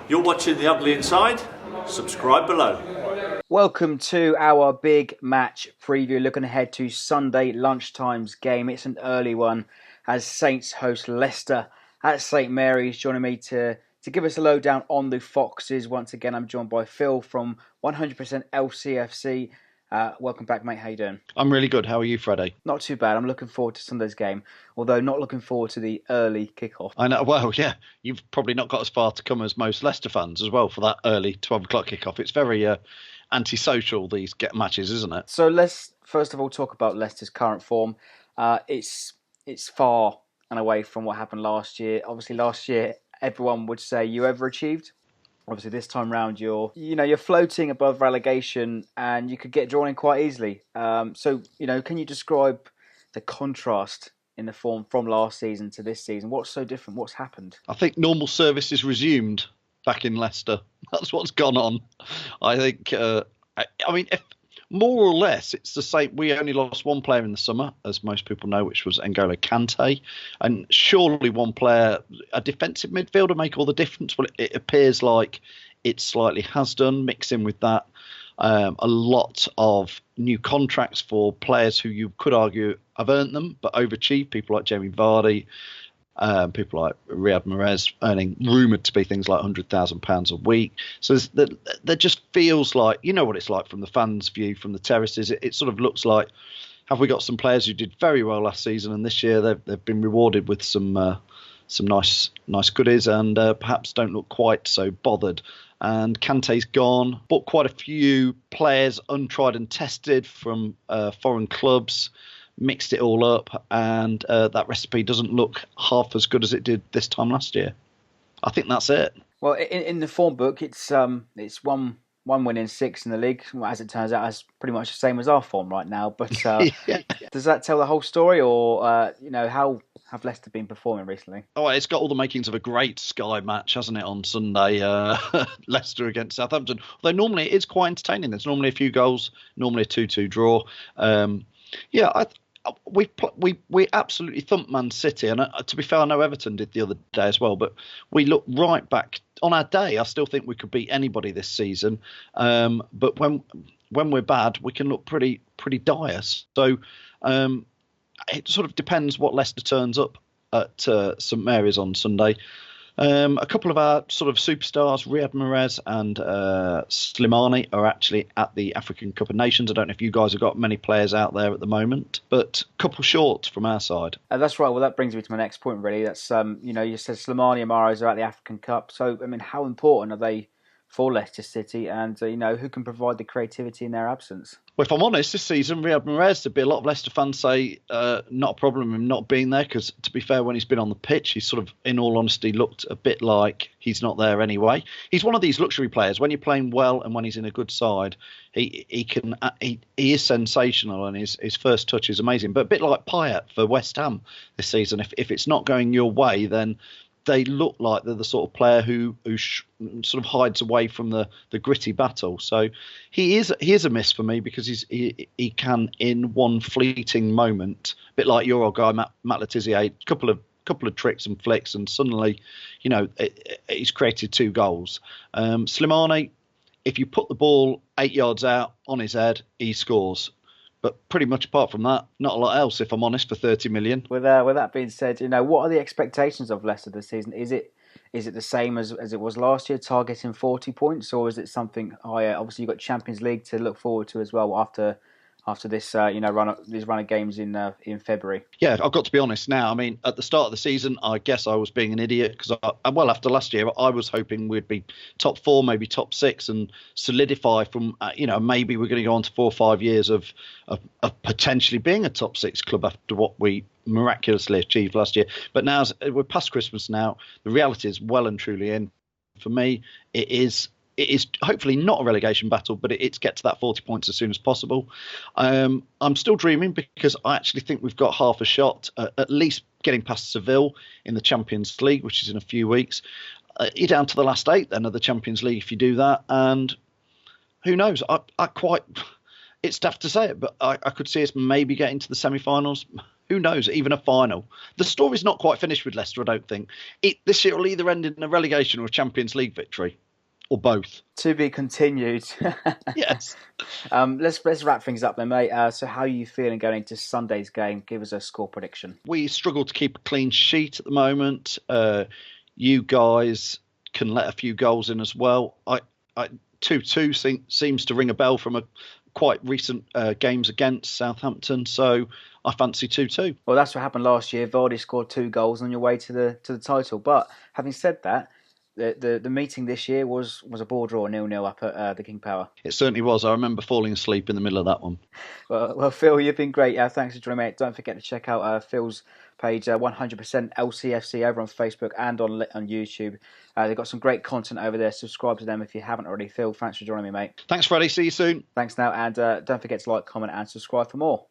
You're watching The Ugly Inside. Subscribe below. Welcome to our big match preview, looking ahead to Sunday lunchtime's game. It's an early one as Saints host Leicester at St Mary's. Joining me to give us a lowdown on the Foxes. Once again, I'm joined by Phil from 100% LCFC. Welcome back, mate. How you doing? I'm really good. How are you, Freddie? Not too bad. I'm looking forward to Sunday's game, although not looking forward to the early kickoff. I know. Well, yeah, you've probably not got as far to come as most Leicester fans as well for that early 12 o'clock kickoff. It's very antisocial, these get matches, isn't it? So let's first of all talk about Leicester's current form. It's far and away from what happened last year. Obviously, last year everyone would say you overachieved. Obviously, this time round, you're floating above relegation, and you could get drawn in quite easily. So, can you describe the contrast in the form from last season to this season? What's so different? What's happened? I think normal service is resumed back in Leicester. That's what's gone on. I think. If more or less it's the same. We only lost one player in the summer, as most people know, which was N'Golo Kante, and surely one player, a defensive midfielder, make all the difference. Well, it appears like it slightly has done. Mix in with that a lot of new contracts for players who you could argue have earned them but overachieved. People like Jamie Vardy. People like Riyad Mahrez earning rumoured to be things like £100,000 a week. So there just feels like, you know what it's like from the fans' view, from the terraces. It sort of looks like, have we got some players who did very well last season, and this year they've been rewarded with some nice goodies, and perhaps don't look quite so bothered. And Kante's gone, but quite a few players untried and tested from foreign clubs. Mixed it all up, and that recipe doesn't look half as good as it did this time last year. I think that's it. Well, in the form book, it's one win in 6 in the league. Well, as it turns out, that's pretty much the same as our form right now. But Yeah. Does that tell the whole story, or how have Leicester been performing recently? Oh, it's got all the makings of a great Sky match, hasn't it, on Sunday? Leicester against Southampton. Although normally it is quite entertaining. There's normally a few goals, normally a 2-2 draw. We absolutely thumped Man City, and to be fair, I know Everton did the other day as well. But we look right back on our day. I still think we could beat anybody this season. But when we're bad, we can look pretty dire. So it sort of depends what Leicester turns up at St Mary's on Sunday. A couple of our sort of superstars, Riyad Mahrez and Slimani, are actually at the African Cup of Nations. I don't know if you guys have got many players out there at the moment, but a couple short from our side. That's right. Well, that brings me to my next point, really. That's, you said Slimani and Mahrez are at the African Cup. So, how important are they for Leicester City, and who can provide the creativity in their absence? Well, if I'm honest, this season, Riyad Mahrez, there'd be a lot of Leicester fans say not a problem him not being there, because to be fair, when he's been on the pitch, he's sort of, in all honesty, looked a bit like he's not there anyway. He's one of these luxury players. When you're playing well and when he's in a good side, he is sensational, and his first touch is amazing. But a bit like Payet for West Ham this season, if it's not going your way, then they look like they're the sort of player who sort of hides away from the gritty battle. So he is a miss for me, because he can, in one fleeting moment, a bit like your old guy Matt Letizia, couple of tricks and flicks, and suddenly, he's created 2 goals. Slimani, if you put the ball 8 yards out on his head, he scores. But pretty much apart from that, not a lot else, if I'm honest, for 30 million. With that being said, what are the expectations of Leicester this season? Is it the same as it was last year, targeting 40 points, or is it something higher? Obviously, you've got Champions League to look forward to as well after this run of games in February. Yeah, I've got to be honest now. I mean, at the start of the season, I guess I was being an idiot, because after last year, I was hoping we'd be top 4, maybe top 6, and solidify from maybe we're going to go on to 4 or 5 years of potentially being a top 6 club after what we miraculously achieved last year. But now, we're past Christmas now, the reality is well and truly in. For me, it is hopefully not a relegation battle, but it's get to that 40 points as soon as possible. I'm still dreaming, because I actually think we've got half a shot at least getting past Seville in the Champions League, which is in a few weeks. You're down to the last 8 then of the Champions League if you do that, and who knows? It's daft to say it, but I could see us maybe getting to the semi-finals. who knows, even a final. The story's not quite finished with Leicester, I don't think. This year will either end in a relegation or a Champions League victory, or both. To be continued. Yes. Let's wrap things up then, mate. So how are you feeling going into Sunday's game? Give us a score prediction. We struggle to keep a clean sheet at the moment. You guys can let a few goals in as well. 2-2 seems to ring a bell from a quite recent games against Southampton, so I fancy 2-2. Well, that's what happened last year. Vardy scored 2 goals on your way to the title. But having said that, the meeting this year was a ball draw 0-0 up at the King Power. It certainly was. I remember falling asleep in the middle of that one. Well, Phil, you've been great. Thanks for joining me, mate. Don't forget to check out Phil's page, 100% LCFC, over on Facebook and on YouTube. They've got some great content over there. Subscribe to them if you haven't already. Phil, thanks for joining me, mate. Thanks, Freddie. See you soon. Thanks now, and don't forget to like, comment, and subscribe for more.